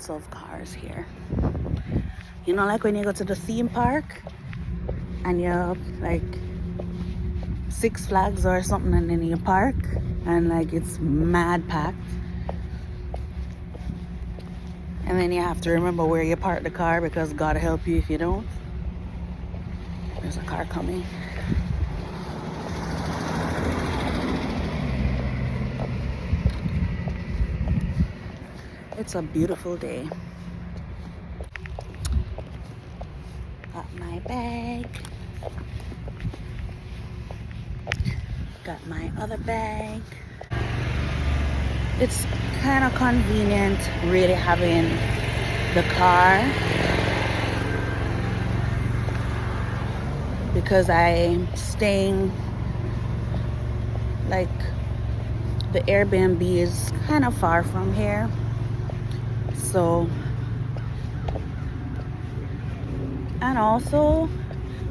lots of cars here. You know, like when you go to the theme park and you're like Six Flags or something, and then you park and like it's mad packed, and then you have to remember where you parked the car because God help you if you don't. There's a car coming. It's a beautiful day. Got my bag. Got my other bag. It's kind of convenient really having the car because I'm staying, like, the Airbnb is kind of far from here, so, and also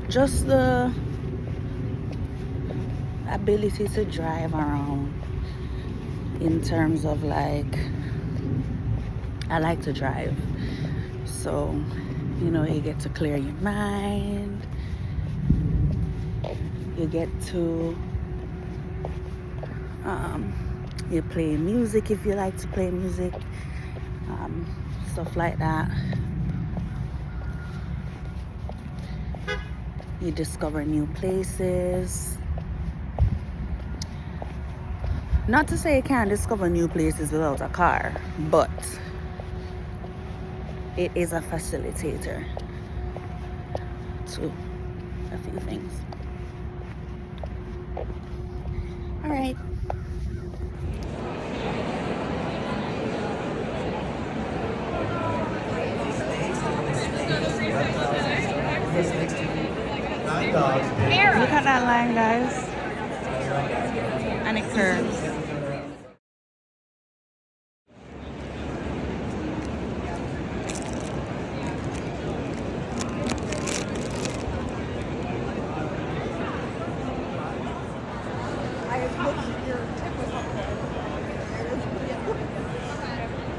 just the ability to drive around in terms of like, I like to drive, so you know, you get to clear your mind, you get to you play music if you like to play music, stuff like that. You discover new places. Not to say you can't discover new places without a car, but it is a facilitator to a few things. All right. Look at that line, guys. And it curves.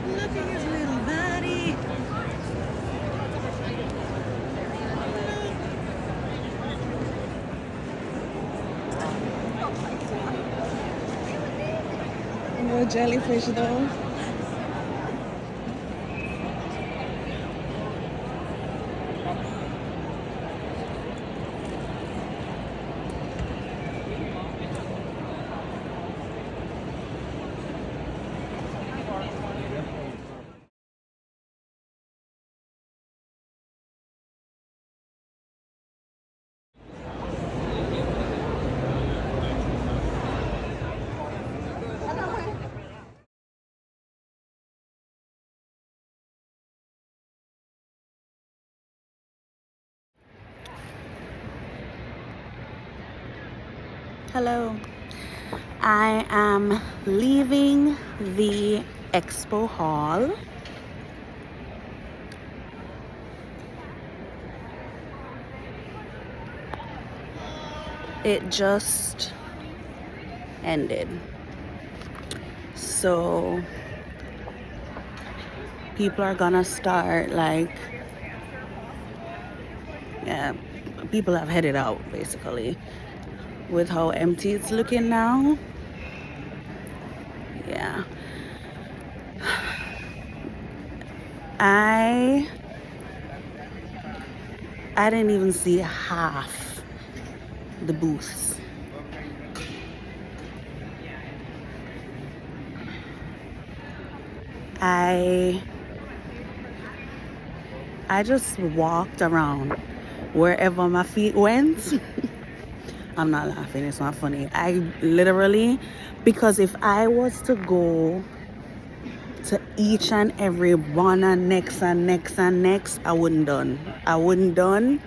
Look at his little body. No jellyfish though. Hello. I am leaving the expo hall. It just ended. So people are gonna start like, yeah, people have headed out basically with how empty it's looking now. Yeah. I didn't even see half the booths. I just walked around wherever my feet went. I'm not laughing, it's not funny. I literally, because if I was to go to each and every one and next and next and next, I wouldn't done.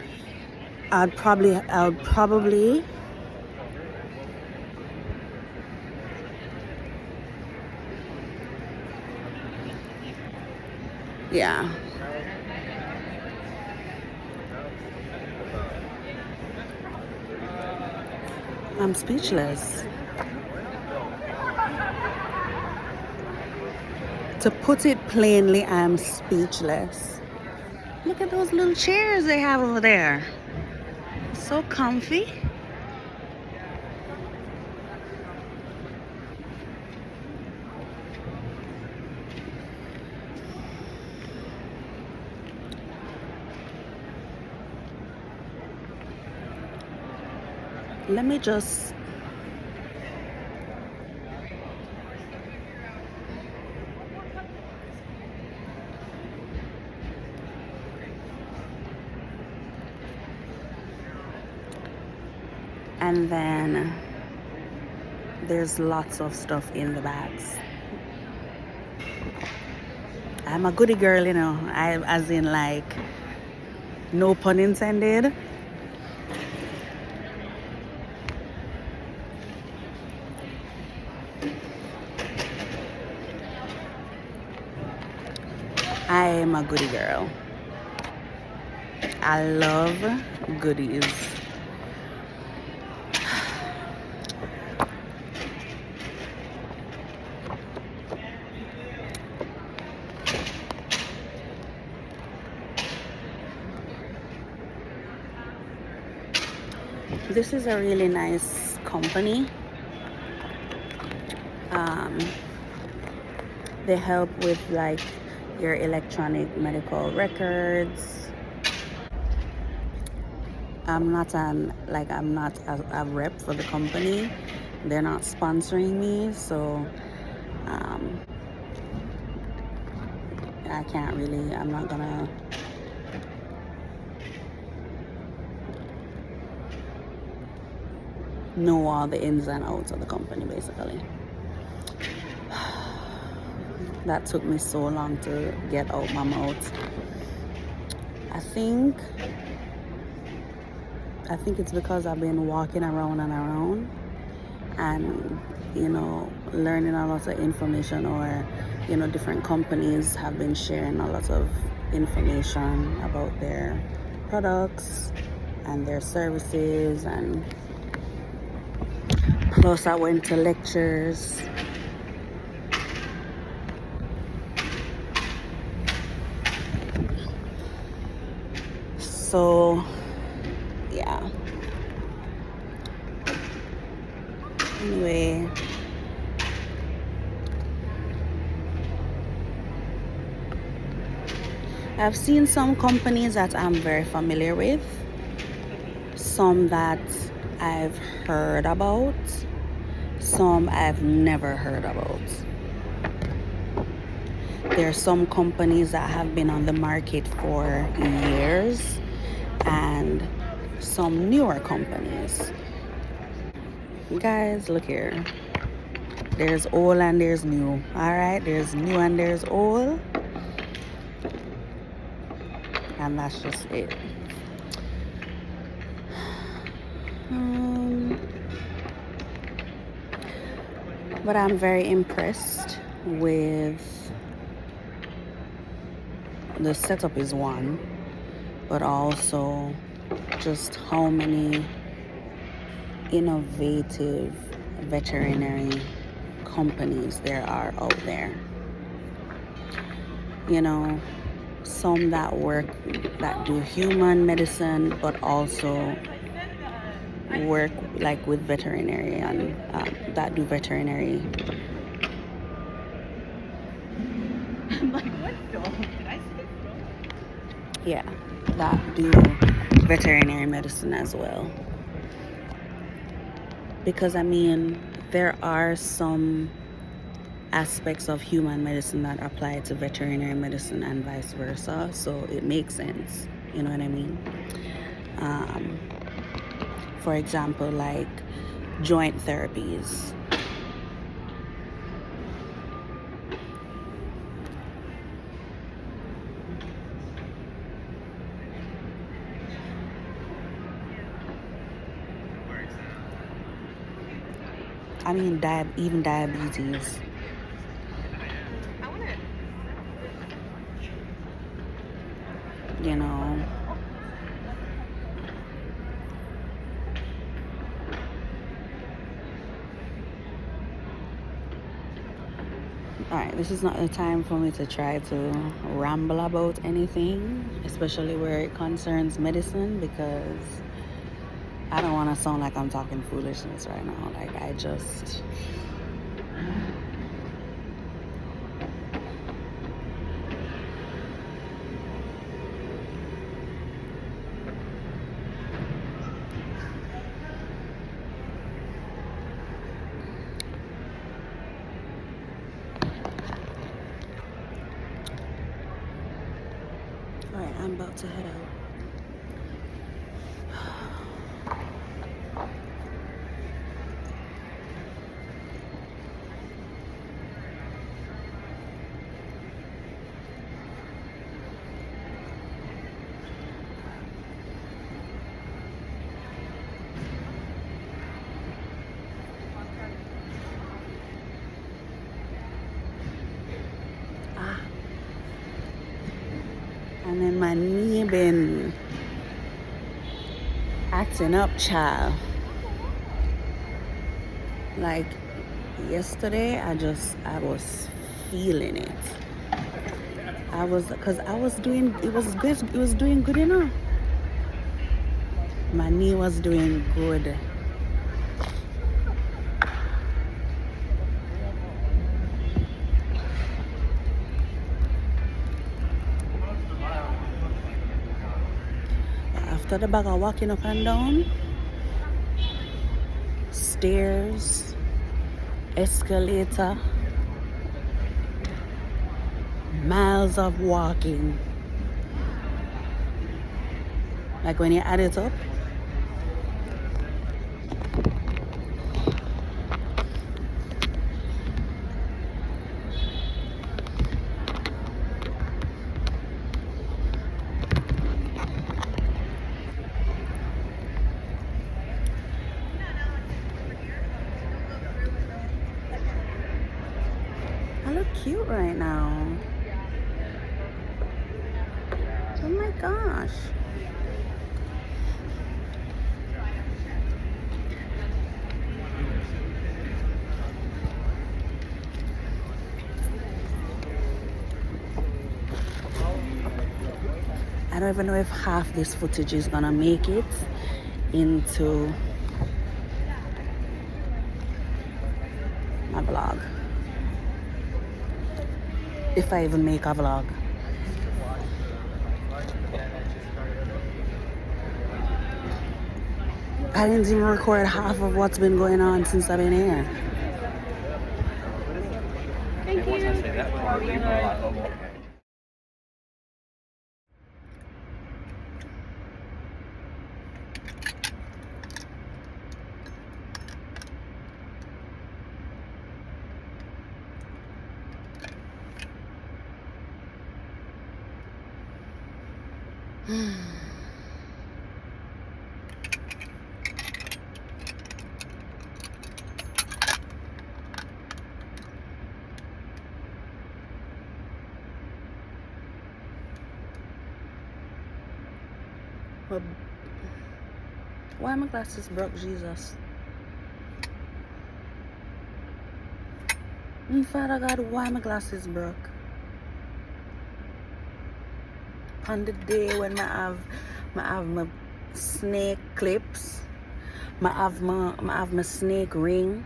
I'd probably yeah. I'm speechless. To put it plainly, I'm speechless. Look at those little chairs they have over there. So comfy. Let me just and then there's lots of stuff in the bags. I'm a goody girl, you know. As in, like, no pun intended. I am a goody girl. I love goodies. This is a really nice company. They help with like your electronic medical records. I'm not a rep for the company. They're not sponsoring me, so I can't really, I'm not gonna know all the ins and outs of the company, basically. That took me so long to get out my mouth. I think it's because I've been walking around and around and, you know, learning a lot of information, or, you know, different companies have been sharing a lot of information about their products and their services, and plus I went to lectures. So yeah, anyway, I've seen some companies that I'm very familiar with, some that I've heard about, some I've never heard about. There are some companies that have been on the market for years, and some newer companies. Guys, look here. There's old and there's new. Alright, there's new and there's old. And that's just it. But I'm very impressed with the setup is one, but also just how many innovative veterinary companies there are out there. You know, some that do human medicine, but also work like with veterinary, and that do veterinary. I'm like, what dog? Did I say dog? Yeah, that do veterinary medicine as well. Because I mean, there are some aspects of human medicine that apply to veterinary medicine and vice versa, so it makes sense, you know what I mean? For example, like joint therapies. I mean, even diabetes. You know, Alright, this is not the time for me to try to ramble about anything, especially where it concerns medicine, because I don't want to sound like I'm talking foolishness right now. Like, I just... Alright, I'm about to head out. And then my knee been acting up, child. Like yesterday, I was feeling it. Cause I was doing, it was good, it was doing good enough. My knee was doing good. After the bag of walking up and down, stairs, escalator, miles of walking. Like when you add it up, I look cute right now. Oh my gosh. I don't even know if half this footage is gonna make it into my vlog. If I even make a vlog. I didn't even record half of what's been going on since I've been here. Thank you. But why are my glasses broke, Jesus? Father God, why my glasses broke? On the day when I have my snake clips, I have my snake ring.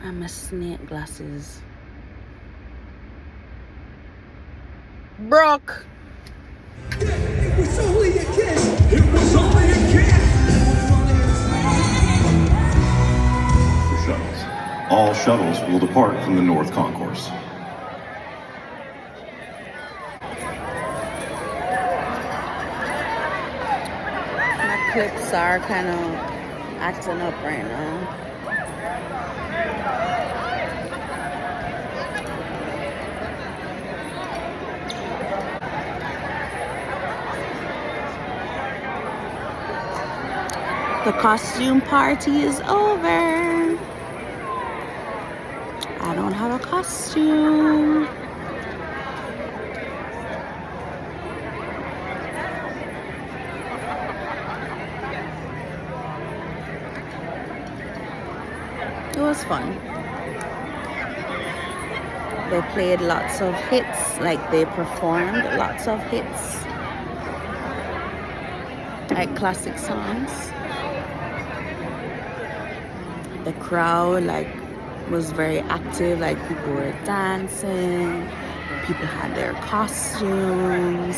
And my snake glasses broke. It was only a kiss. It was only a kiss. For shuttles. All shuttles will depart from the North Concourse. My clips are kind of acting up right now. The costume party is over. I don't have a costume. was fun. They played lots of hits, like they performed lots of hits, like classic songs. The crowd was very active, like people were dancing, people had their costumes,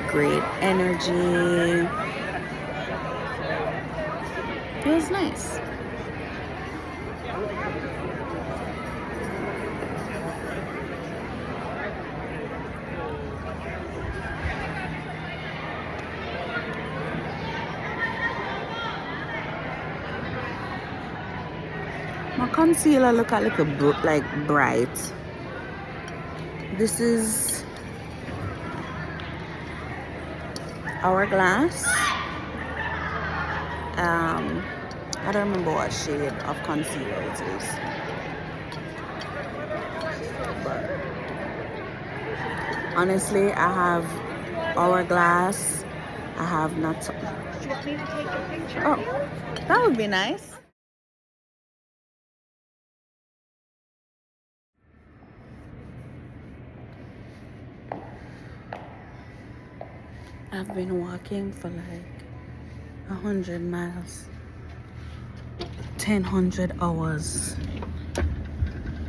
great energy. It was nice. My concealer look a little bright. This is Hourglass. I don't remember what shade of concealer it is, but honestly, I have Hourglass. I have not. Do you want me to take a picture? Oh, that would be nice. I've been walking for like 100 miles, 1,000 hours,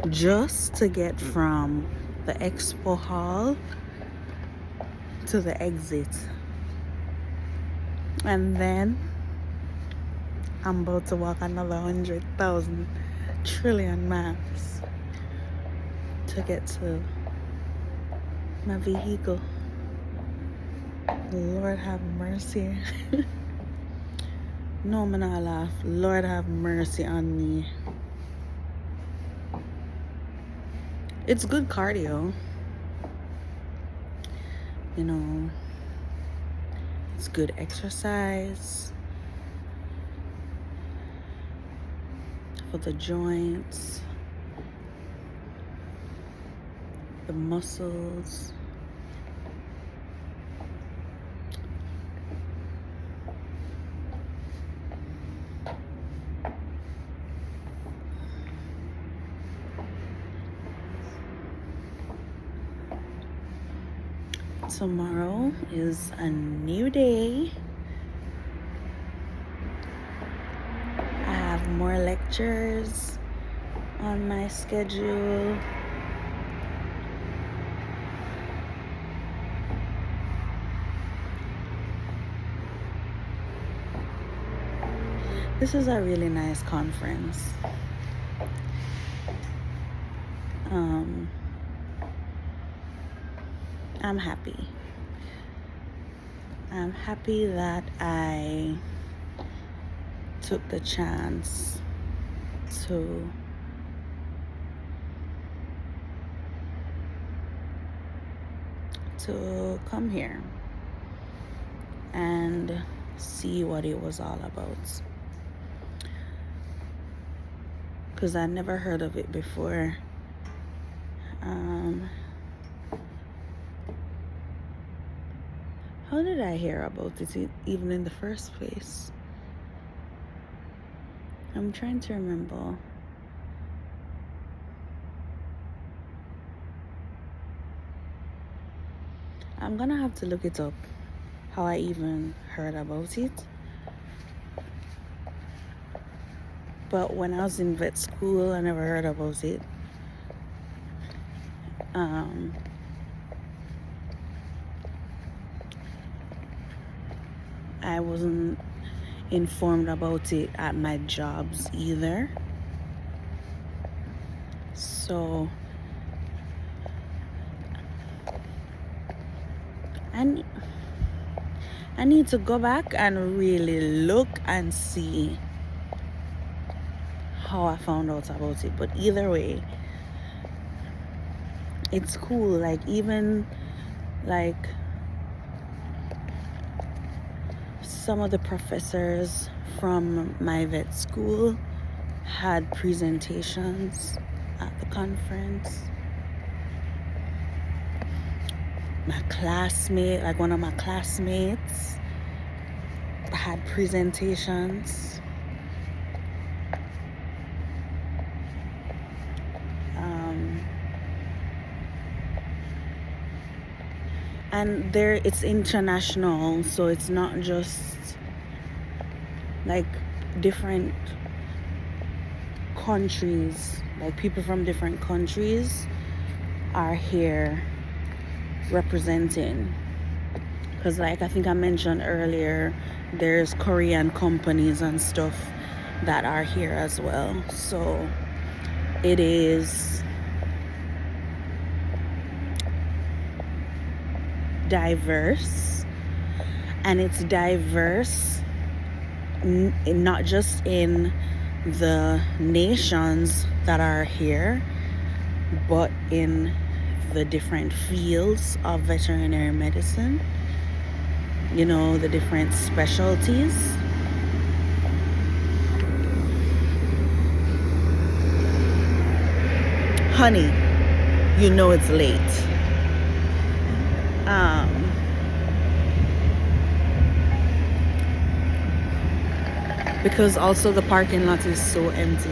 just to get from the expo hall to the exit. And then I'm about to walk another 100,000 trillion miles to get to my vehicle. Lord have mercy. No, I'm not laugh. Lord have mercy on me. It's good cardio. You know, it's good exercise for the joints, the muscles. Tomorrow is a new day. I have more lectures on my schedule. This is a really nice conference. I'm happy. I'm happy that I took the chance to come here and see what it was all about, because I never heard of it before. How did I hear about it even in the first place? I'm trying to remember. I'm gonna have to look it up, how I even heard about it. But when I was in vet school, I never heard about it. I wasn't informed about it at my jobs either. So I need to go back and really look and see how I found out about it. But either way, it's cool. Like, even like some of the professors from my vet school had presentations at the conference. My classmate, like one of my classmates, had presentations. And there it's international, so it's not just like different countries, like people from different countries are here representing. Because like I think I mentioned earlier, there's Korean companies and stuff that are here as well. So it is diverse, and it's diverse not just in the nations that are here, but in the different fields of veterinary medicine, you know, the different specialties. Honey, you know it's late. Because also the parking lot is so empty.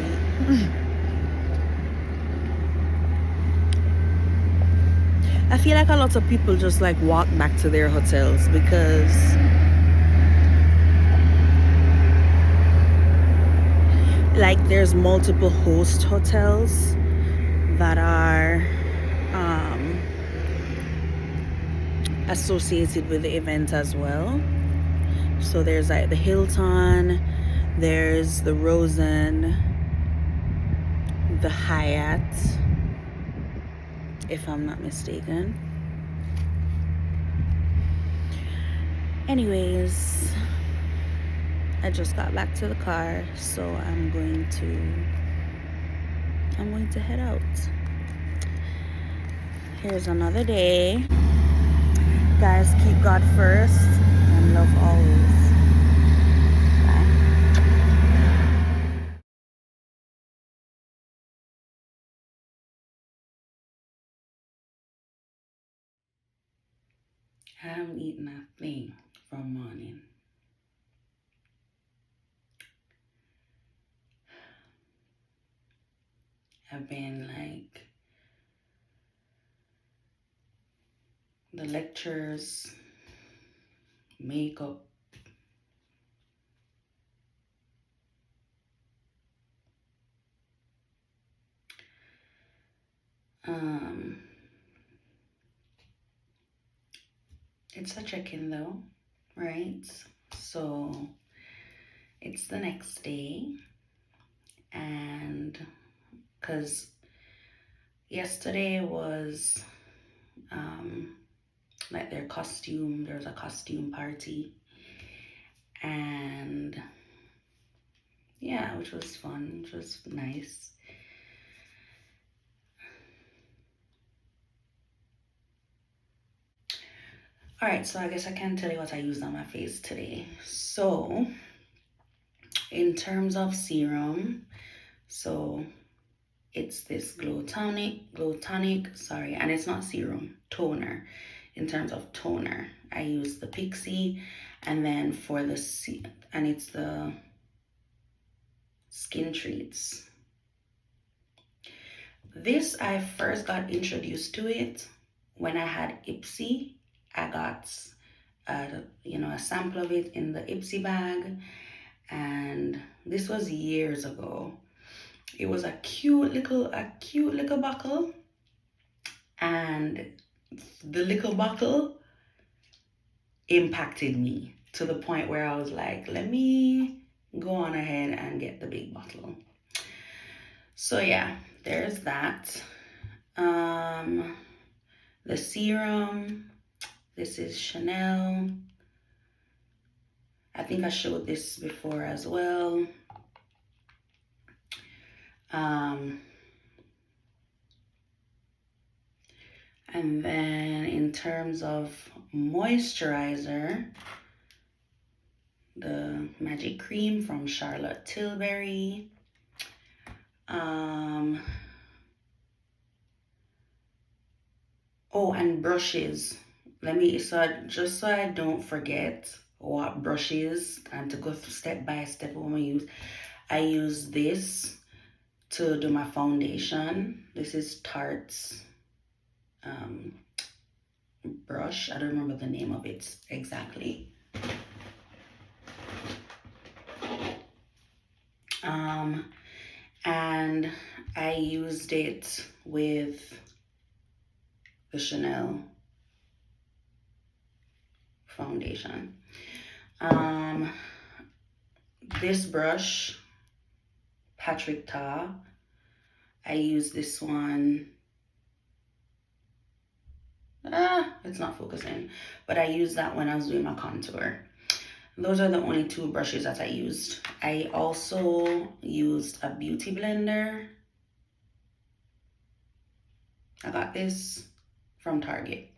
I feel like a lot of people just like walk back to their hotels because like there's multiple host hotels that are associated with the event as well. So there's like the Hilton, there's the Rosen, the Hyatt, if I'm not mistaken. Anyways, I just got back to the car, so I'm going to head out. Here's another day. Guys, keep God first and love always. Bye. I haven't eaten a thing from morning. I've been like the lectures, makeup, it's a check-in though, right? So it's the next day, and because yesterday was like there was a costume party, and yeah, which was fun, which was nice. All right, so I guess I can tell you what I used on my face today. So in terms of serum, so it's this glow tonic, sorry, and it's not serum, toner. In terms of toner, I use the Pixie, and then for the and it's the Skin Treats. This, I first got introduced to it when I had Ipsy. I got a sample of it in the Ipsy bag, and this was years ago. It was a cute little bottle, and the little bottle impacted me to the point where I was like, let me go on ahead and get the big bottle. So yeah, there's that. The serum, this is Chanel. I think I showed this before as well. And then in terms of moisturizer, the Magic Cream from Charlotte Tilbury. Oh, and brushes. Just so I don't forget what brushes and to go step by step what I use this to do my foundation. This is Tarte's brush. brush. I don't remember the name of it exactly. And I used it with the Chanel foundation. This brush, Patrick Ta, I use this one. It's not focusing, but I used that when I was doing my contour. Those are the only two brushes that I used. I also used a beauty blender. I got this from Target.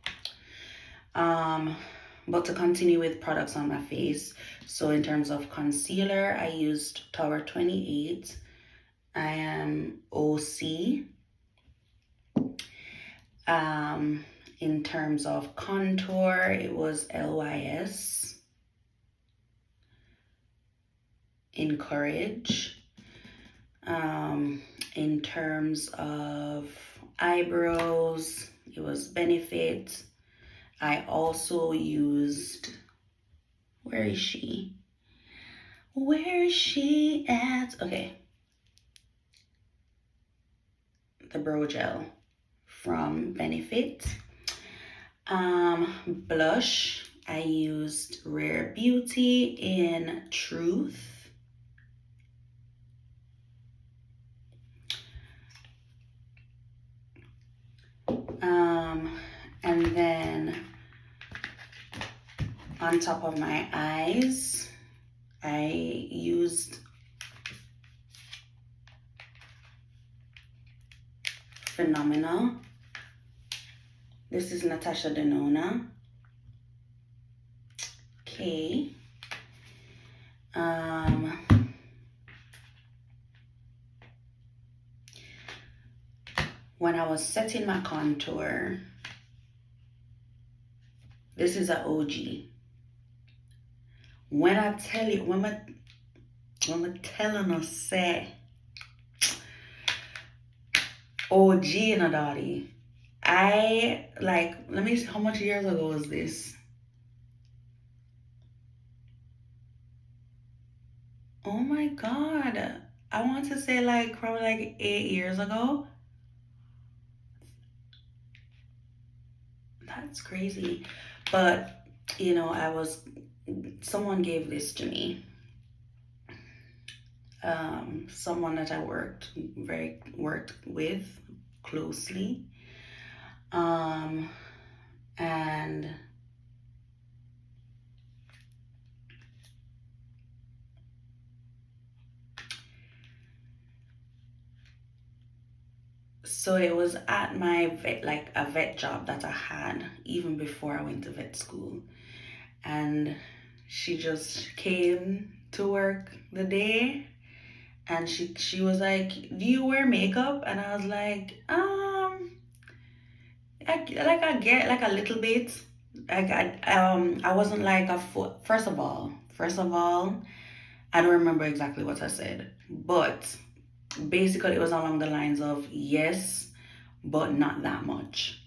But to continue with products on my face, so in terms of concealer, I used Tower 28. I am OC. In terms of contour, it was LYS. Encourage. In terms of eyebrows, it was Benefit. I also used, where is she? Where is she at? Okay. The Brow Gel from Benefit. Blush, I used Rare Beauty in Truth. And then on top of my eyes, I used Phenomenal. This is Natasha Denona. Okay. When I was setting my contour, this is an OG. When I tell you, when I'm telling us say OG in a daddy, I like, let me see, how much years ago was this? Oh my God. I want to say like probably like 8 years ago. That's crazy. But you know, someone gave this to me. Someone that I worked with closely. And so it was at my a vet job that I had even before I went to vet school. And she just came to work the day and she was like, "Do you wear makeup?" And I was like, I get like a little bit. I wasn't like a foot. First of all, I don't remember exactly what I said, but basically it was along the lines of yes, but not that much,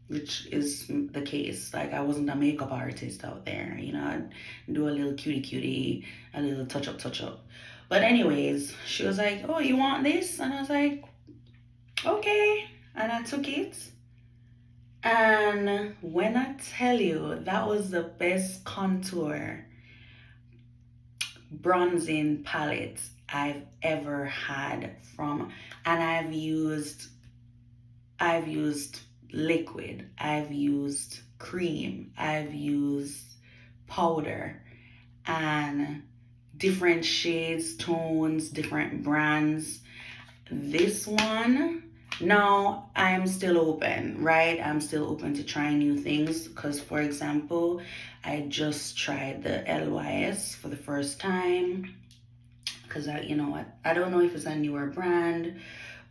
which is the case. Like, I wasn't a makeup artist out there, you know. I'd do a little cutie, a little touch up. But anyways, she was like, "Oh, you want this?" And I was like, "Okay." And I took it. And when I tell you, that was the best contour bronzing palette I've ever had from, and I've used liquid, I've used cream, I've used powder, and different shades, tones, different brands. This one, now I am still open, right? I'm still open to trying new things because, for example, I just tried the LYS for the first time because I don't know if it's a newer brand,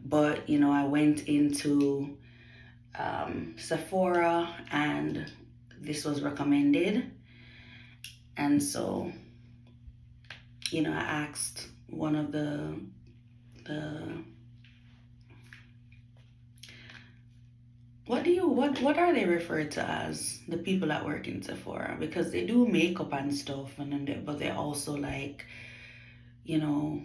but I went into Sephora and this was recommended, and so I asked one of the what are they referred to as, the people that work in Sephora? Because they do makeup and stuff, and then but they're also like, you know,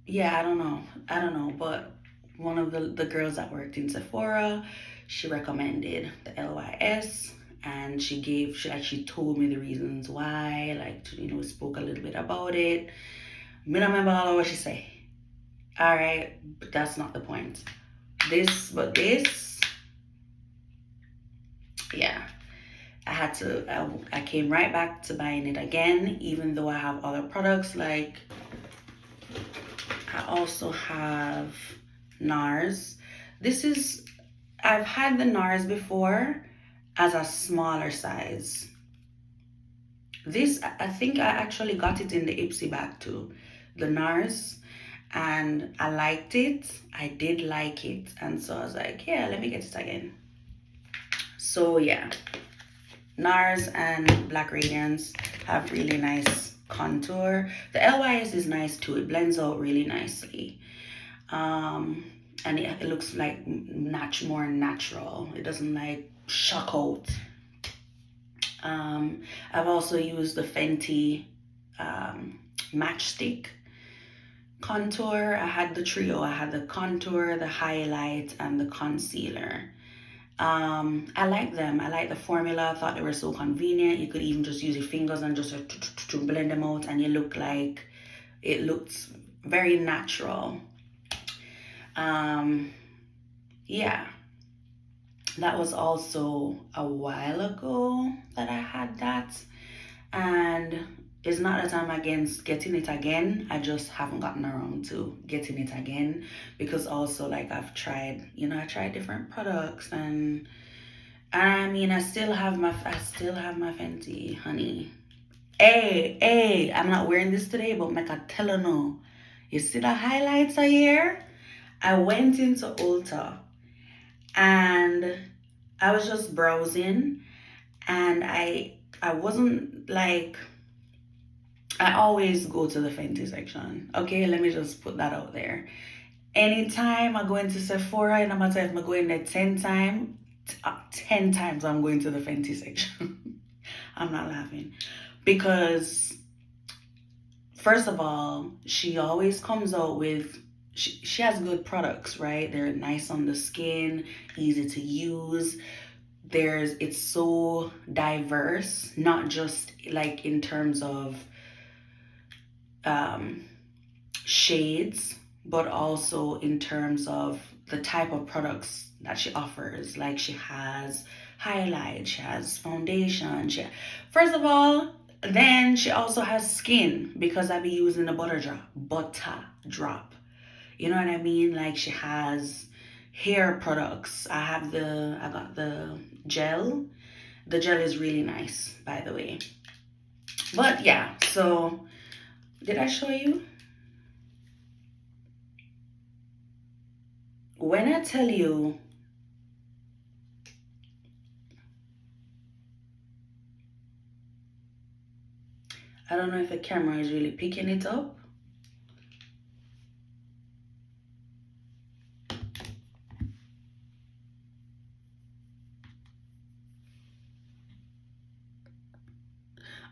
yeah, I don't know, but one of the girls that worked in Sephora, she recommended the LYS, and she told me the reasons why, like, you know, spoke a little bit about it. Me not remember all of what she say. All right, but that's not the point. This, yeah. I came right back to buying it again, even though I have other products. Like, I also have NARS. I've had the NARS before as a smaller size. This, I think I actually got it in the Ipsy bag too, the NARS, and I liked it. I did like it, and so I was like, yeah, let me get it again. So yeah, NARS and Black Radiance have really nice contour. The LYS is nice too. It blends out really nicely. And it looks like more natural. It doesn't like shock out. I've also used the Fenty matchstick contour. I had the trio. I had the contour, the highlight, and the concealer. I like them. I like the formula. I thought they were so convenient. You could even just use your fingers and just to blend them out, and it looks very natural. Yeah, that was also a while ago that I had that, and it's not that I'm against getting it again. I just haven't gotten around to getting it again, because also, like, I tried different products, and I mean, I still have my Fenty, honey. Hey, I'm not wearing this today, but make a tell her no. You see the highlights are here? I went into Ulta and I was just browsing, and I wasn't like, I always go to the Fenty section. Okay, let me just put that out there. Anytime I go into Sephora, no matter if I'm going there 10 times I'm going to the Fenty section. I'm not laughing. Because first of all, she always comes out with, she has good products, right? They're nice on the skin, easy to use. It's so diverse, not just like in terms of shades, but also in terms of the type of products that she offers. Like, she has highlight, she has foundation. First of all, then she also has skin, because I be using the butter drop. You know what I mean? Like, she has hair products. I got the gel. The gel is really nice, by the way. But yeah, so did I show you? When I tell you, I don't know if the camera is really picking it up.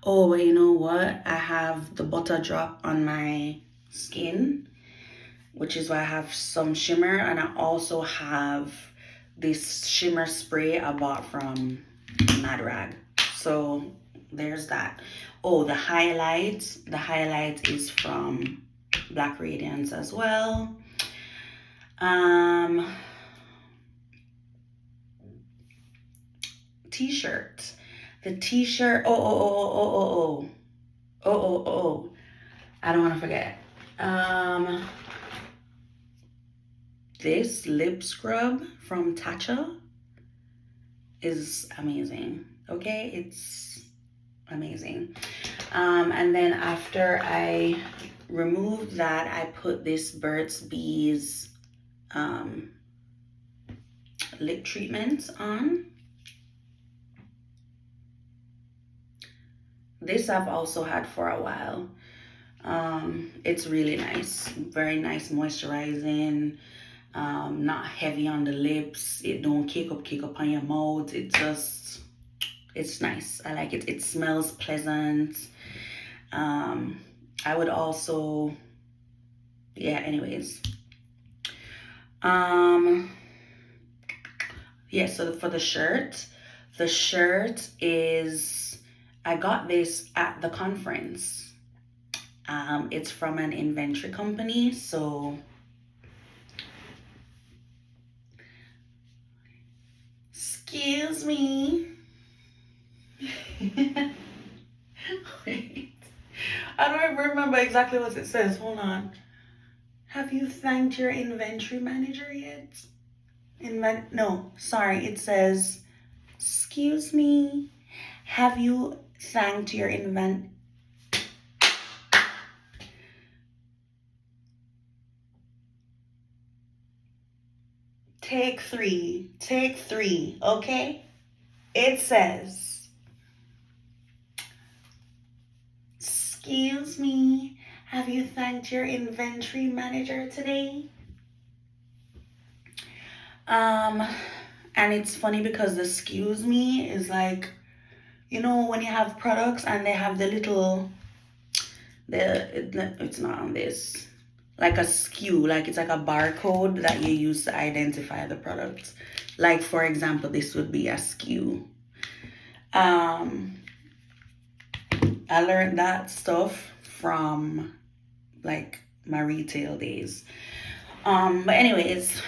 Oh, but you know what? I have the butter drop on my skin, which is why I have some shimmer, and I also have this shimmer spray I bought from Mad Rag. So there's that. Oh, the highlight is from Black Radiance as well. T-shirt. The t-shirt. Oh. I don't want to forget. This lip scrub from Tatcha is amazing. Okay, it's amazing. And then after I removed that, I put this Burt's Bees lip treatment on. This I've also had for a while. It's really nice, very nice, moisturizing. not heavy on the lips. It don't kick up on your mouth. It's nice. I like it. It smells pleasant. I would also, yeah, anyways. Yeah, so for the shirt is, I got this at the conference. It's from an inventory company, so excuse me. Wait, I don't even remember exactly what it says. Hold on. Have you thanked your inventory manager yet? No, sorry. It says, excuse me. Have you thanked your Take three, okay? It says, excuse me, have you thanked your inventory manager today? And it's funny because the excuse me is like, you know, when you have products and they have the little, it's not on this, like a SKU, like it's like a barcode that you use to identify the product. Like, for example, this would be a SKU. I learned that stuff from like my retail days. But anyways,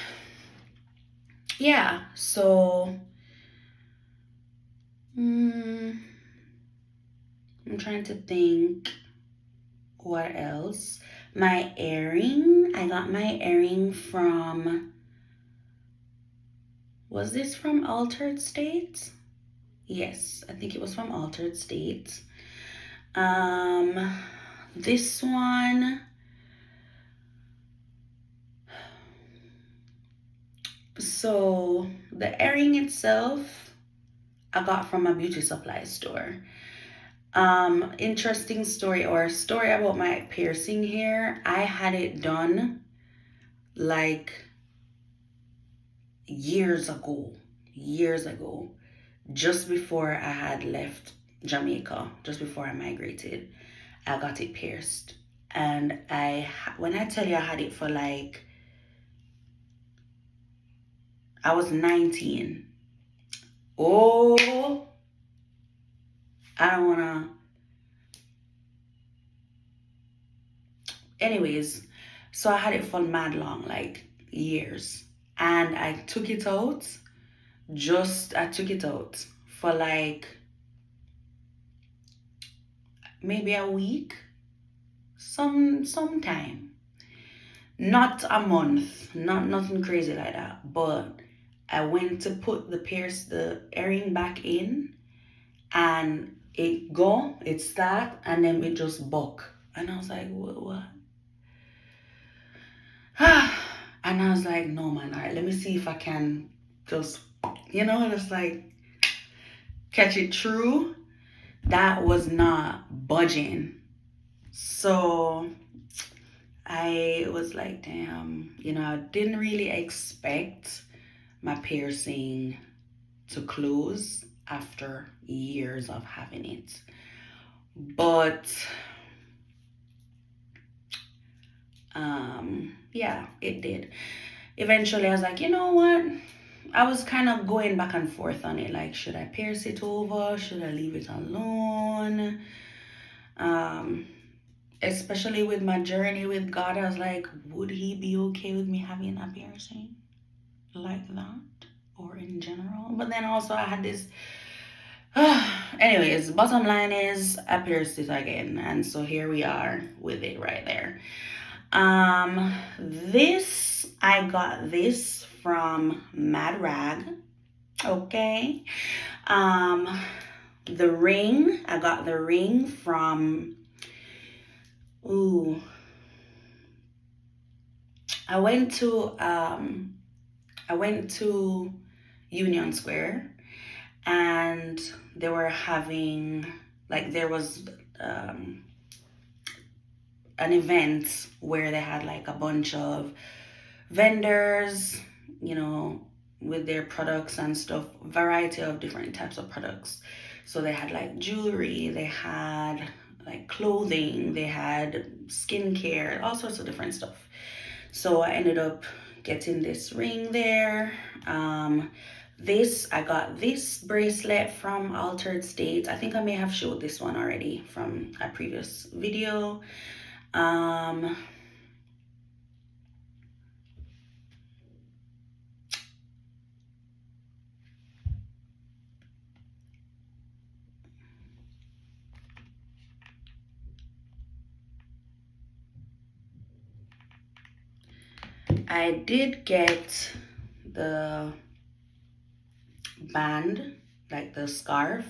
yeah, so I'm trying to think what else. My earring, I got my earring from, was this from Altered State? Yes, I think it was from Altered State. This one, so the earring itself I got from a beauty supply store. Interesting story, or story about my piercing here. I had it done like years ago, just before I had left Jamaica, just before I migrated. I got it pierced, and when I tell you I had it for like, I was 19. Oh, I don't wanna. Anyways, so I had it for mad long, like years, and I took it out. I took it out for like maybe a week, sometime, not a month, nothing crazy like that. But I went to put the earring back in, and it start, and then it just buck, and I was like, what? And I was like, no man, all right, let me see if I can just, just like catch it true. That was not budging. So I was like, damn, I didn't really expect my piercing to close after years of having it. But yeah, it did. Eventually I was like, you know what? I was kind of going back and forth on it. Like, should I pierce it over? Should I leave it alone? Especially with my journey with God, I was like, would he be okay with me having a piercing like that? Or in general? But then also I had this, anyways, bottom line is I pierced it again. And so here we are with it right there. I got this from Mad Rag. Okay. The ring, I got the ring from, I went to Union Square, and they were having, like, there was an event where they had like a bunch of vendors, you know, with their products and stuff, variety of different types of products. So they had like jewelry, they had like clothing, they had skincare, all sorts of different stuff. So I ended up getting this ring there. I got this bracelet from Altered State. I think I may have showed this one already from a previous video. um I did get the band, like the scarf,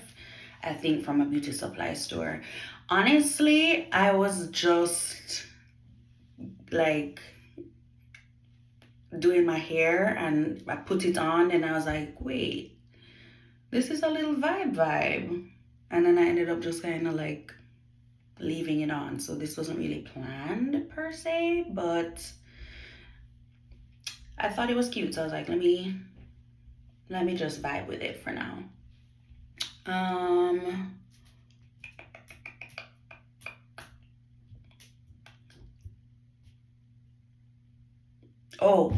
I think from a beauty supply store. Honestly, I was just like doing my hair and I put it on and I was like, wait, this is a little vibe. And then I ended up just kind of like leaving it on. So this wasn't really planned per se, but I thought it was cute. So I was like, let me just vibe with it for now. Oh,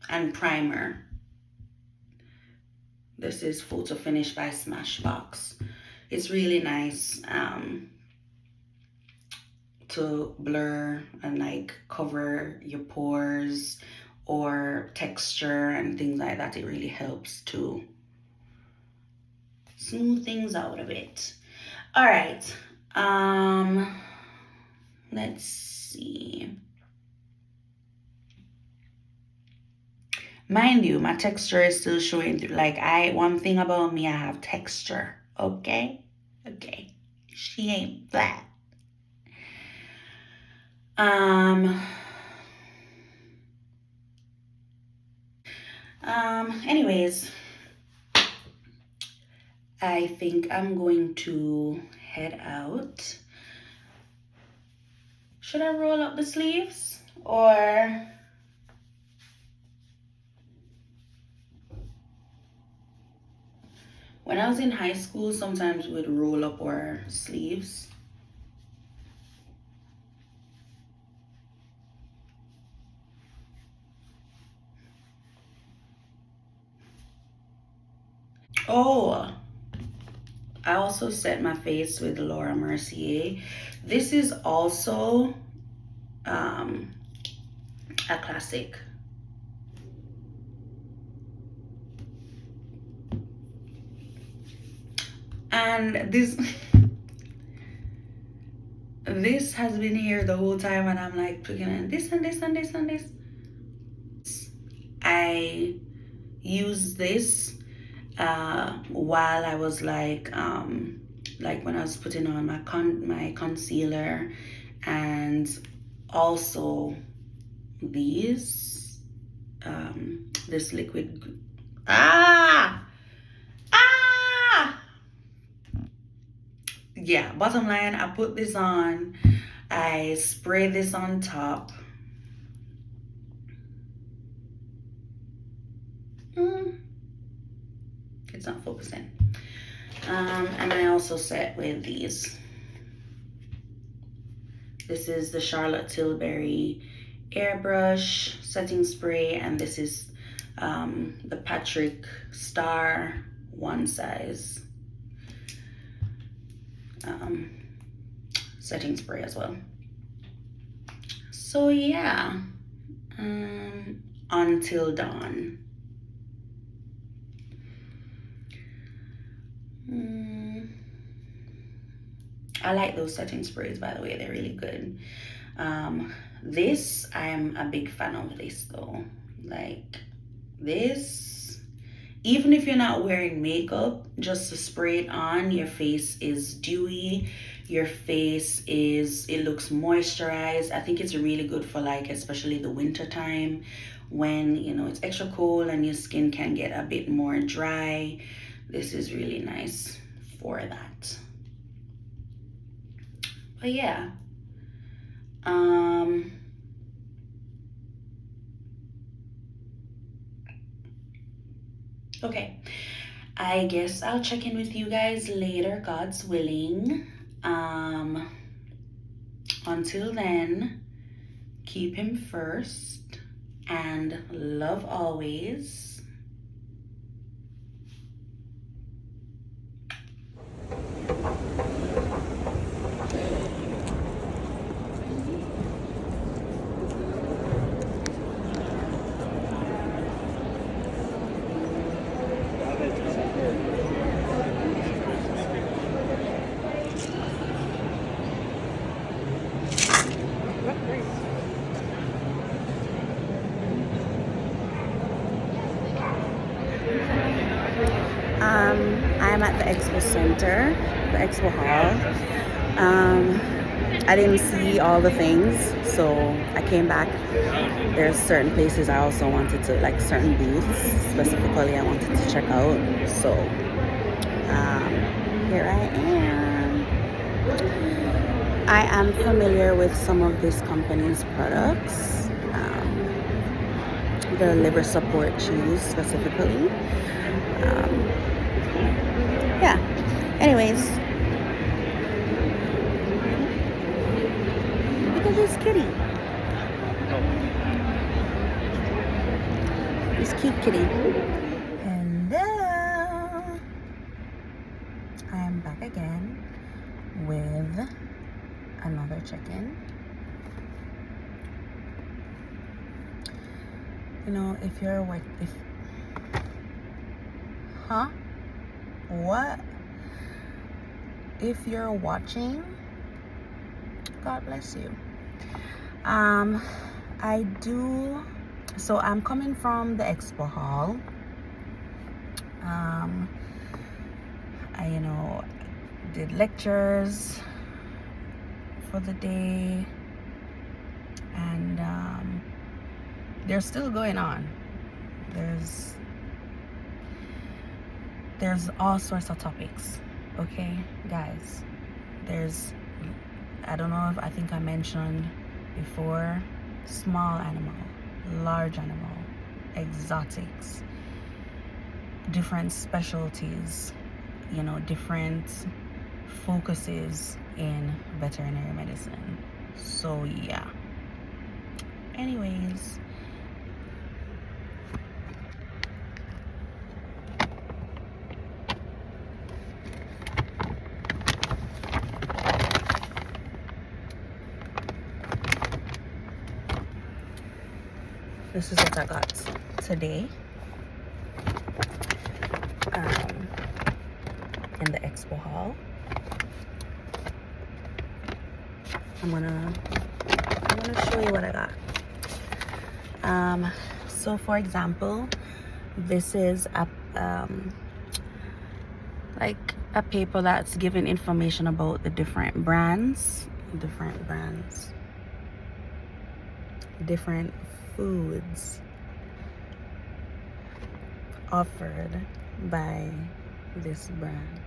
and primer. This is Photo Finish by Smashbox. It's really nice to blur and like cover your pores or texture and things like that. It really helps to smooth things out a bit. All right. Let's see. Mind you, my texture is still showing through. Like one thing about me, I have texture. Okay? Okay. She ain't flat. Anyways, I think I'm going to head out. Should I roll up the sleeves or when I was in high school, sometimes we'd roll up our sleeves. Oh, I also set my face with Laura Mercier. This is also a classic. And this this has been here the whole time and I'm like picking on this and this and this and this. I use this while I was like when I was putting on my concealer, and also these this liquid yeah, bottom line, I put this on, I spray this on top. It's not focusing. And I also set with these. This is the Charlotte Tilbury airbrush setting spray, and this is the Patrick Star one size setting spray as well. So yeah, Until Dawn. I like those setting sprays, by the way. They're really good. This, I'm a big fan of this though. Like this, even if you're not wearing makeup, just to spray it on, your face is dewy. Your face it looks moisturized. I think it's really good for like, especially the winter time when, you know, it's extra cold and your skin can get a bit more dry. This is really nice for that. But yeah, Okay, I guess I'll check in with you guys later, God's willing. Until then, keep him first and love always. I'm at the expo center, the expo hall. I didn't see all the things, so I came back. There's certain places I also wanted to, like certain booths specifically, I wanted to check out. So here I am. I am familiar with some of this company's products, the liver support cheese specifically. Yeah. Anyways, look at this kitty. This cute kitty. Hello. I am back again with another check-in. You know, if you're what if huh? What? If you're watching, God bless you. I do, so I'm coming from the expo hall. I, did lectures for the day, and they're still going on. There's all sorts of topics. Okay, guys, I don't know if I think I mentioned before, small animal, large animal, exotics, different specialties, different focuses in veterinary medicine. So yeah, anyways, this is what I got today in the expo hall. I'm gonna show you what I got. So for example, this is a like a paper that's giving information about the different brands, different foods offered by this brand.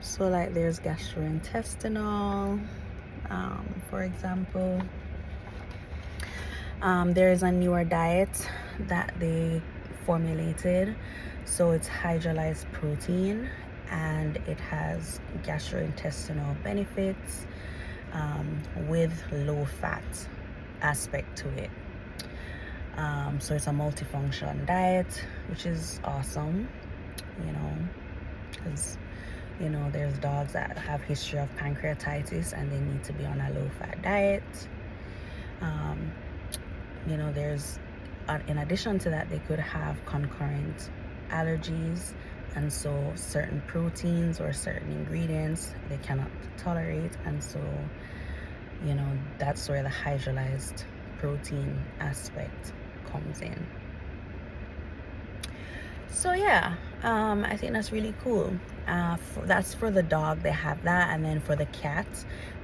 So like there's gastrointestinal, for example. There is a newer diet that they formulated, so it's hydrolyzed protein and it has gastrointestinal benefits with low fat aspect to it. So it's a multifunction diet, which is awesome, because there's dogs that have history of pancreatitis and they need to be on a low fat diet. There's in addition to that, they could have concurrent allergies, and so certain proteins or certain ingredients they cannot tolerate, and so that's where the hydrolyzed protein aspect comes in. So yeah, I think that's really cool. That's for the dog, they have that, and then for the cat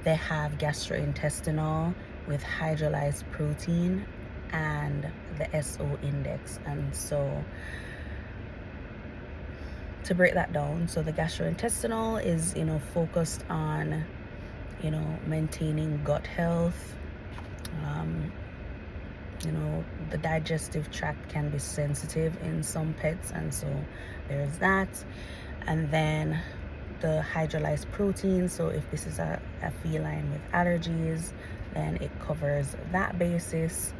they have gastrointestinal with hydrolyzed protein and the SO index. And so to break that down, so the gastrointestinal is focused on maintaining gut health, you know, the digestive tract can be sensitive in some pets, and so there's that. And then the hydrolyzed protein, so if this is a feline with allergies, then it covers that basis.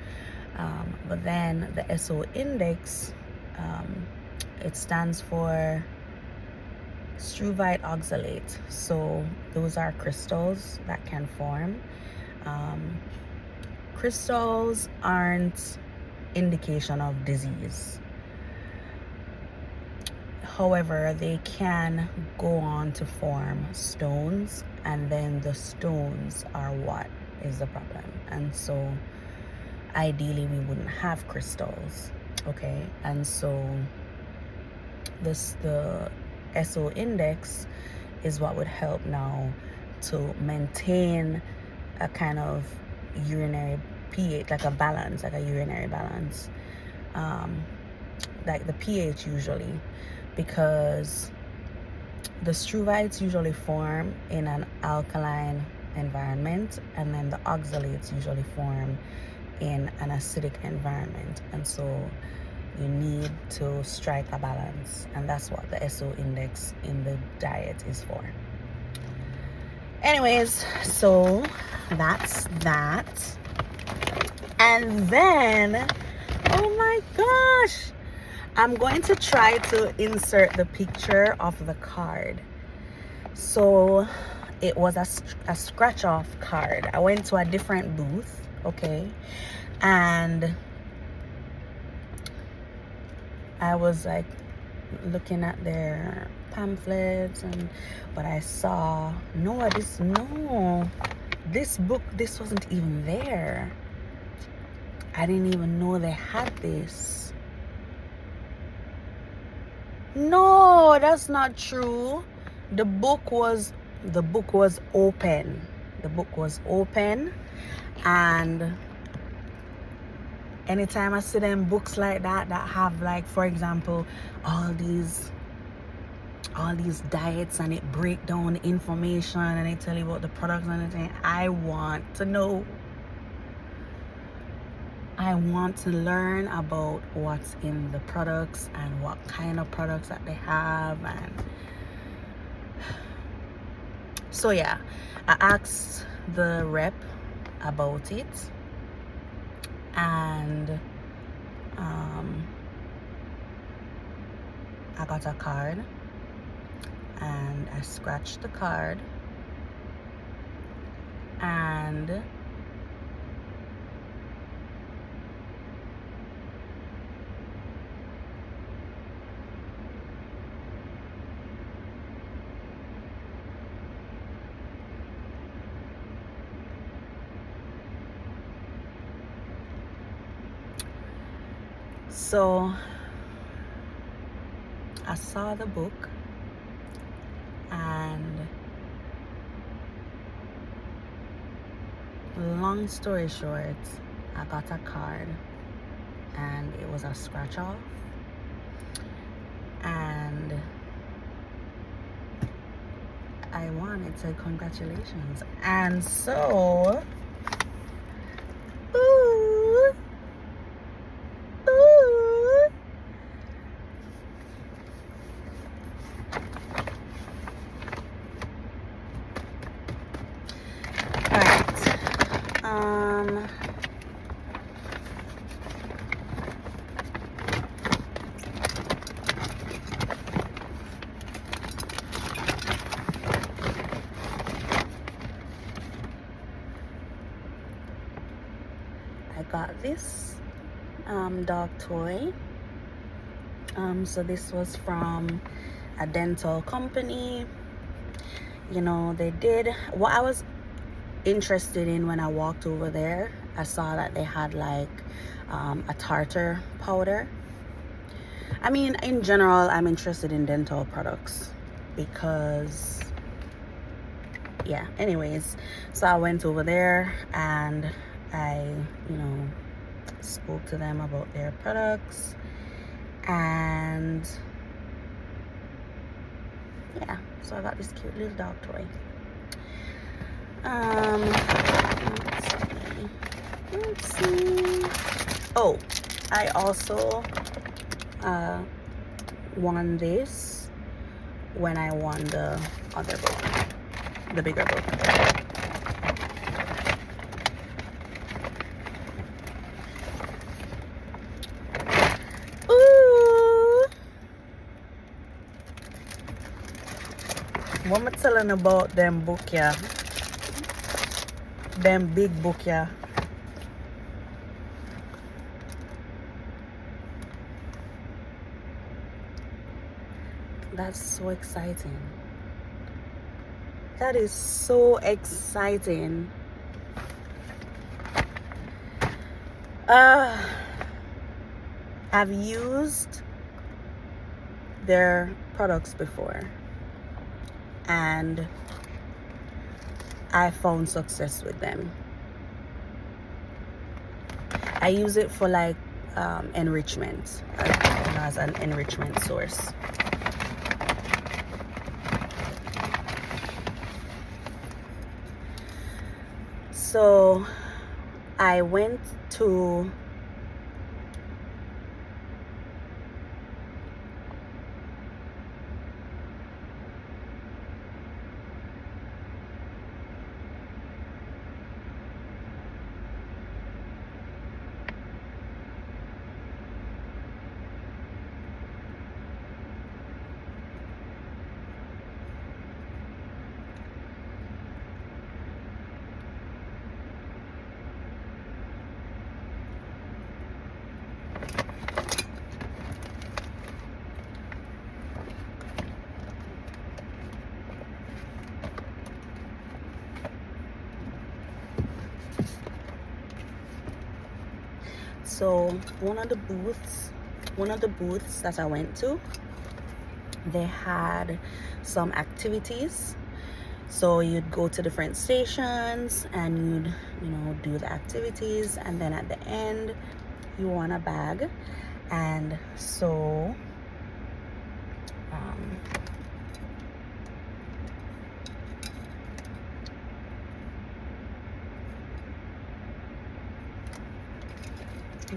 But then the SO index, it stands for struvite oxalate. So those are crystals that can form. Crystals aren't indication of disease. However, they can go on to form stones, and then the stones are what is the problem. And so ideally we wouldn't have crystals, okay? And so the SO index is what would help now to maintain a kind of urinary pH, like a balance, like a urinary balance, like the pH usually, because the struvites usually form in an alkaline environment, and then the oxalates usually form in an acidic environment. And so you need to strike a balance, and that's what the SO index in the diet is for. Anyways, so that's that. And then, oh my gosh, I'm going to try to insert the picture of the card. So it was a scratch off card. I went to a different booth, okay, and I was like looking at their pamphlets, but I saw this book, this wasn't even there. I didn't even know they had this. No, that's not true. The book was open. The book was open, and anytime I see them books like that have, like, for example, all these diets, and it break down the information and they tell you about the products and everything, I want to know. I want to learn about what's in the products and what kind of products that they have. And so yeah, I asked the rep about it, and I got a card, and I scratched the card, and so I saw the book, and long story short, I got a card, and it was a scratch off, and I wanted to say congratulations. And so ooh, all right, I got this dog toy. So this was from a dental company. You know, they did what I was interested in when I walked over there. I saw that they had like a tartar powder. I mean, in general, I'm interested in dental products because, yeah, anyways, so I went over there and I, spoke to them about their products, and yeah, so I got this cute little dog toy. Let's see. Let's see. Oh, I also won this when I won the other book, the bigger book. Ooh! What am I telling about them book, yeah? Them big book, yeah. That's so exciting. That is so exciting. I've used their products before and I found success with them. I use it for like enrichment, as an enrichment source. So I went to one of the booths that I went to, they had some activities. So you'd go to different stations and you'd do the activities, and then at the end you won a bag. And so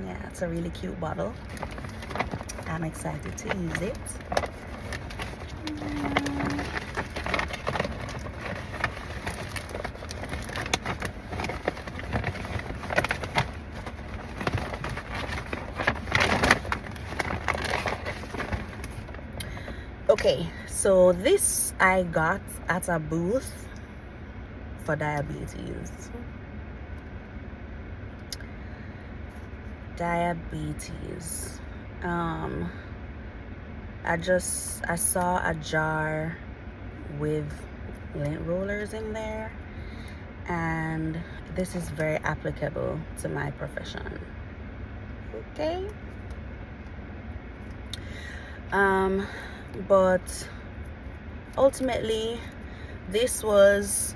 yeah, it's a really cute bottle. I'm excited to use it. Okay, so this I got at a booth for diabetes. I saw a jar with lint rollers in there, and this is very applicable to my profession. Okay. But ultimately this was,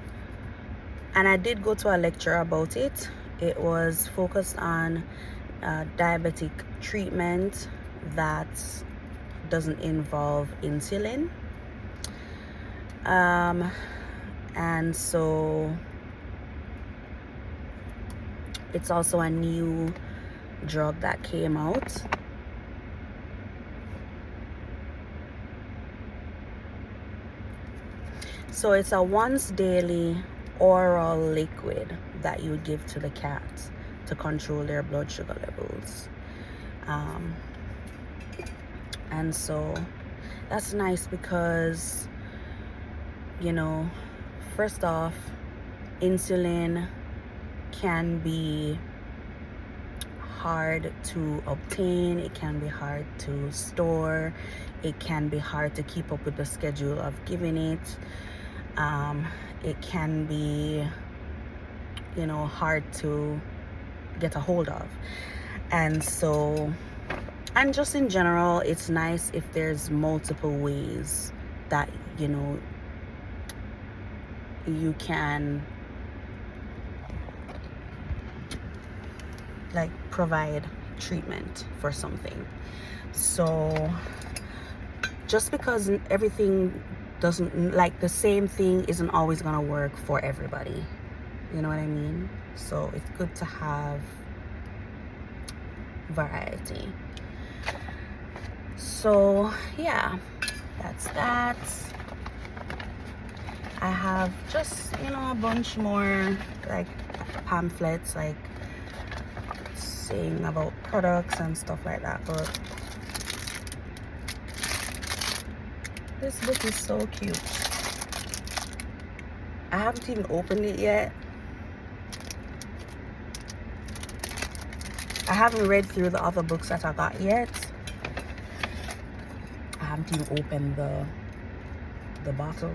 and I did go to a lecture about it. It was focused on diabetic treatment that doesn't involve insulin. And so it's also a new drug that came out. So it's a once daily oral liquid that you would give to the cat to control their blood sugar levels. And so that's nice because, first off, insulin can be hard to obtain, it can be hard to store, it can be hard to keep up with the schedule of giving it. It can be, hard to get a hold of. And so, and just in general, it's nice if there's multiple ways that, you can like provide treatment for something. So just because everything doesn't, like the same thing isn't always gonna work for everybody, you know what I mean? so it's good to have variety. So yeah, that's that. I have just, you know, a bunch more like pamphlets, like saying about products and stuff like that, but this book is so cute. I haven't even opened it yet. I haven't read through the other books that I got yet. I haven't even opened the bottle.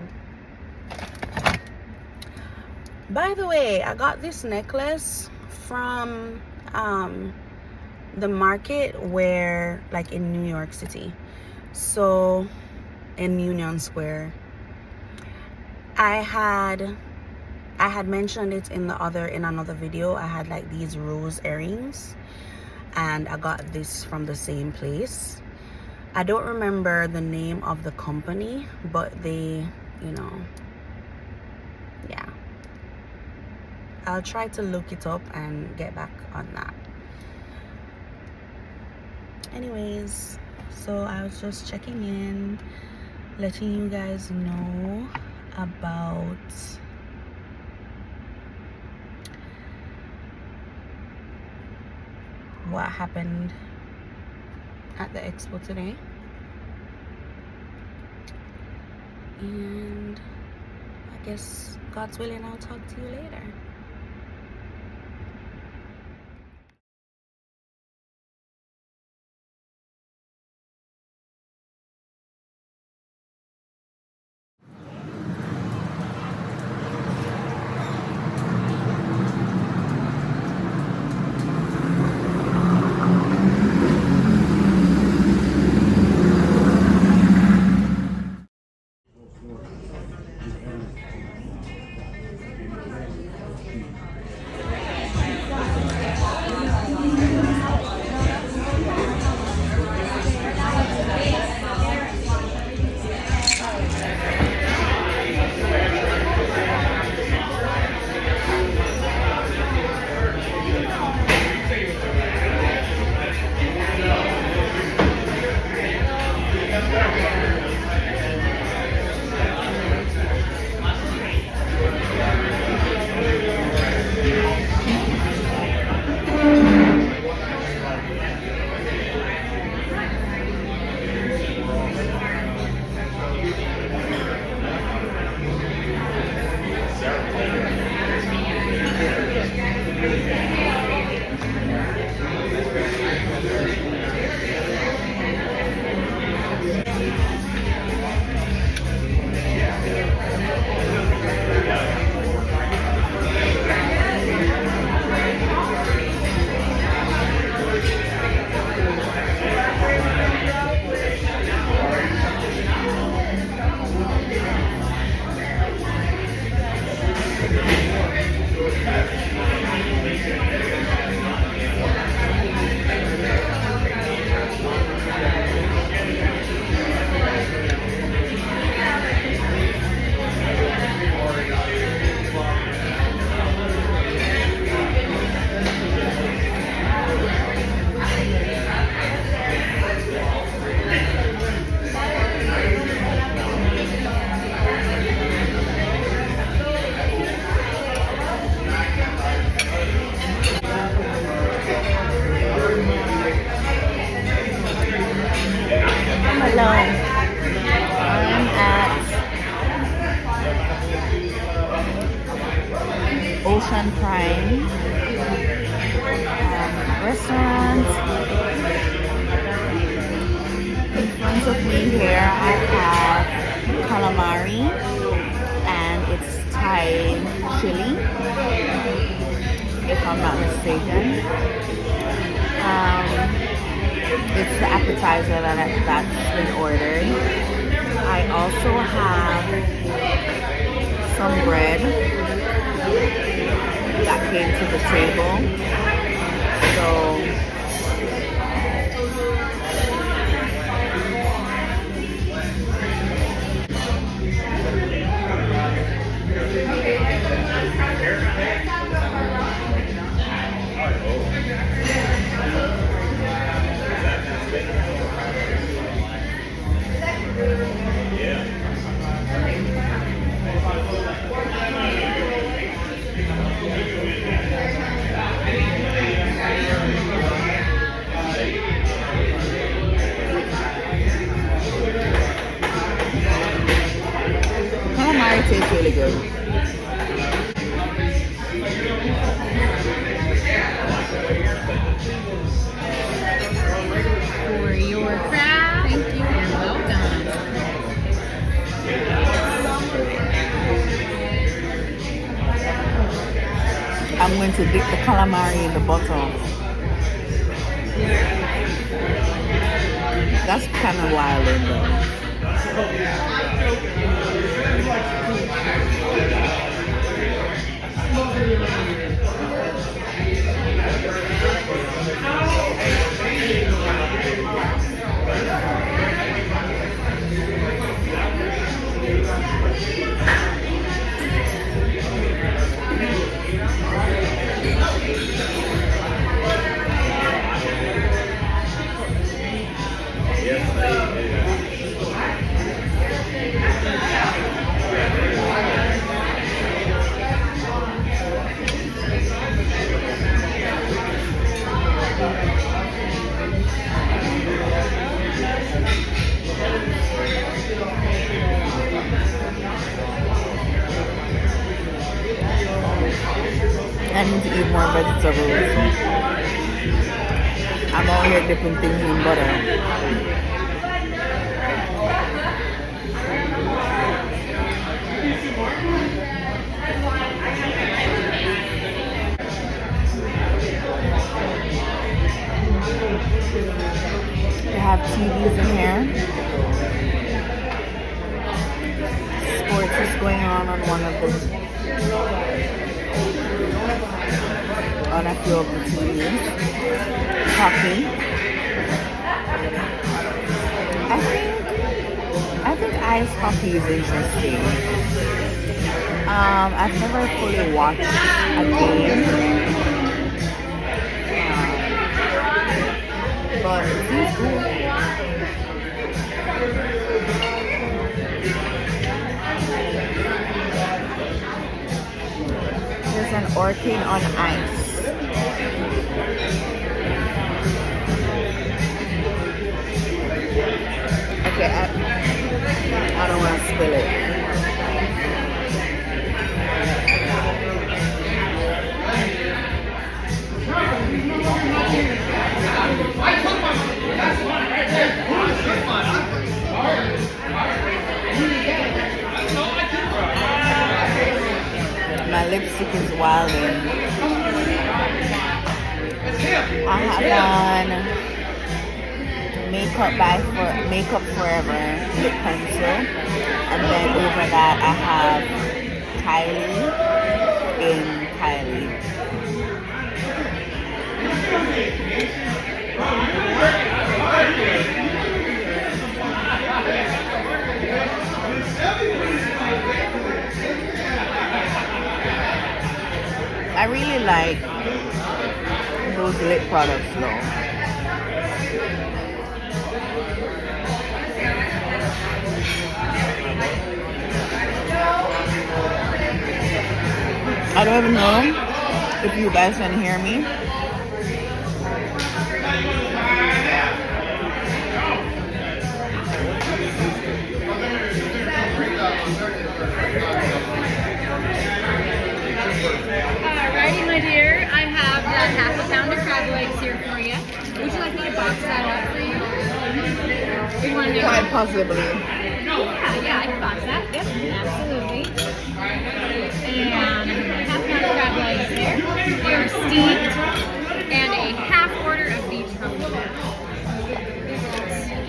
By the way, I got this necklace from the market where, like, in New York City, so in Union Square. I had mentioned it in another video. I had like these rose earrings, and I got this from the same place. I don't remember the name of the company, but they, you know, yeah, I'll try to look it up and get back on that. Anyways, so I was just checking in, letting you guys know about what happened at the expo today. And I guess, God's willing, I'll talk to you later. Hello, I'm at Ocean Prime restaurant. In front of me here I have calamari, and it's Thai chili, if I'm not mistaken. It's the appetizer that's been ordered. I also have some bread that came to the table. So Calamari tastes really good. For your crab. Thank you and well done. I'm going to dip the calamari in the butter. That's kind of wild though. I need to eat more vegetables. I'm out here dipping things in butter. They have TVs in here. Sports is going on one of them. On a few of the TVs. Hockey. I think ice hockey is interesting. I've never fully watched a game. But it seems cool. There's an orchid on ice. Okay, I don't want to spill it. My lipstick is wilding. I have on Makeup Forever lip pencil, and then over that I have Kylie in Kylie. I really like those lip products though. I don't even know if you guys can hear me. Alrighty, my dear. I have that half a pound of crab legs here for you. Would you like me to box that up for you? Or you want to know? Quite possibly. Yeah, I can box that. Yep, absolutely. And half a pound of crab legs there. They are steamed, and a half order of beef truffle.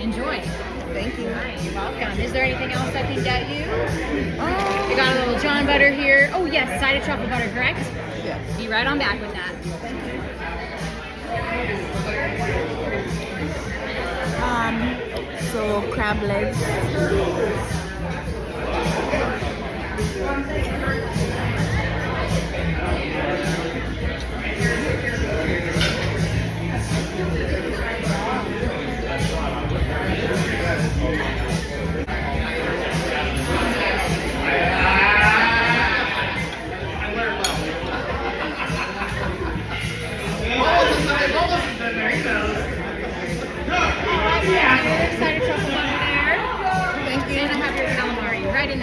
Enjoy. Thank you. You're welcome. Is there anything else I can get you? We got a little John butter here. Oh yes, side of truffle butter, correct? Yeah. Be right on back with that. So crab legs.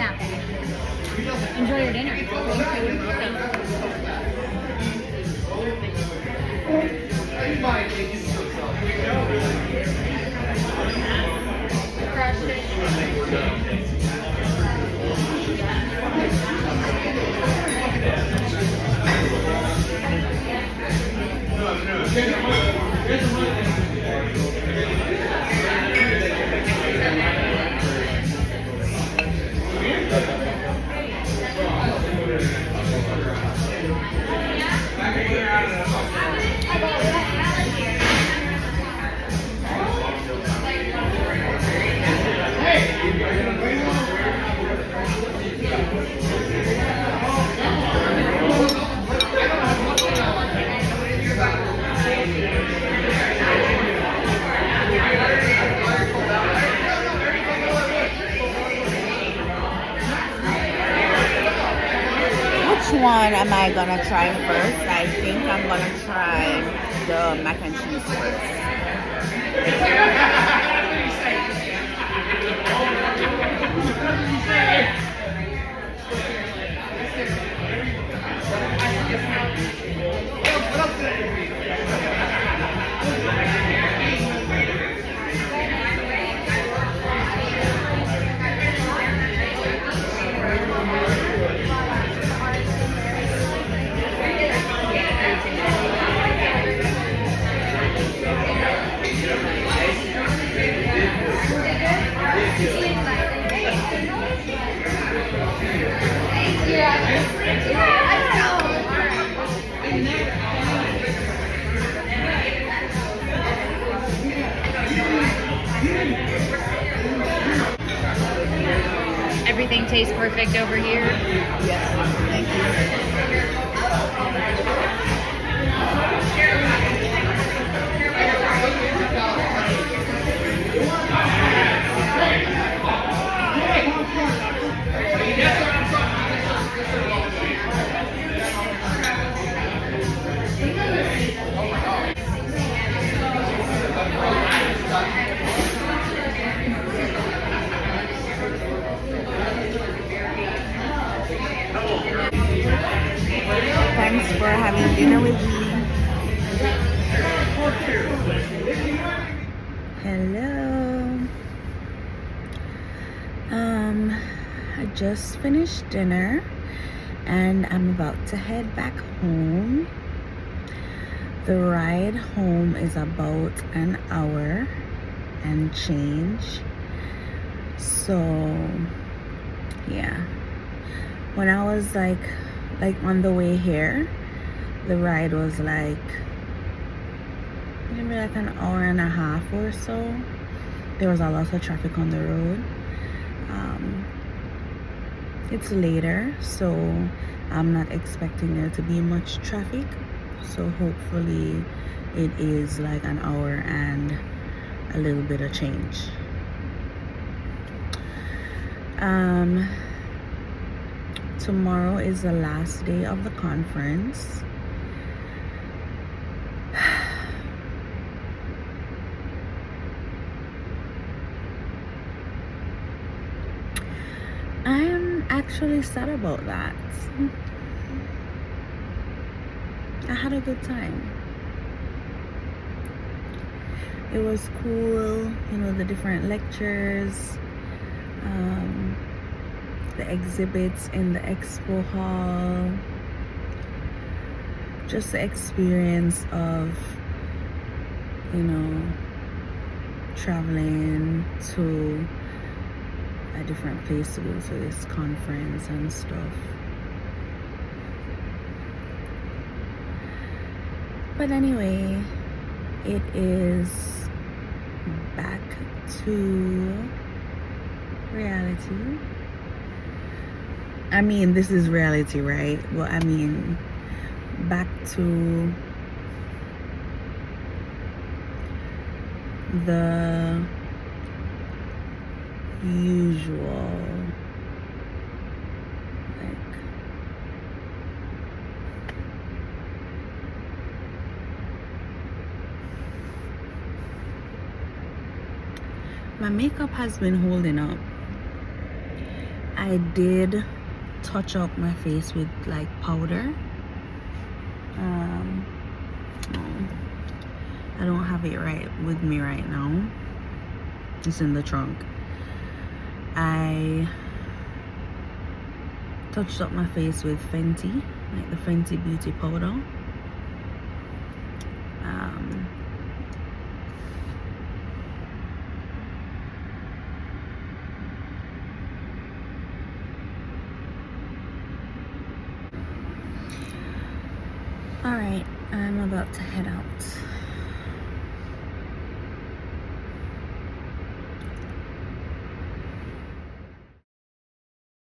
Yeah. Enjoy your dinner. You're welcome. Which one am I gonna try first? I think I'm gonna try the mac and cheese first. Everything tastes perfect over here. Yes, thank Thanks for having dinner with me. Hello. I just finished dinner and I'm about to head back home. The ride home is about an hour and change. So yeah, when I was like on the way here, the ride was like maybe like an hour and a half or so. There was a lot of traffic on the road. It's later, so I'm not expecting there to be much traffic, so hopefully it is like an hour and a little bit of change. Tomorrow is the last day of the conference. I'm actually sad about that. I had a good time. It was cool, you know, the different lectures, the exhibits in the expo hall, just the experience of, you know, traveling to a different place to go to this conference and stuff. But anyway, it is back to reality. I mean, this is reality, right? Well, I mean, back to the usual, like, my makeup has been holding up. I did touch up my face with like powder. I don't have it right with me right now. It's in the trunk. I touched up my face with Fenty, like the Fenty beauty powder. All right, I'm about to head out.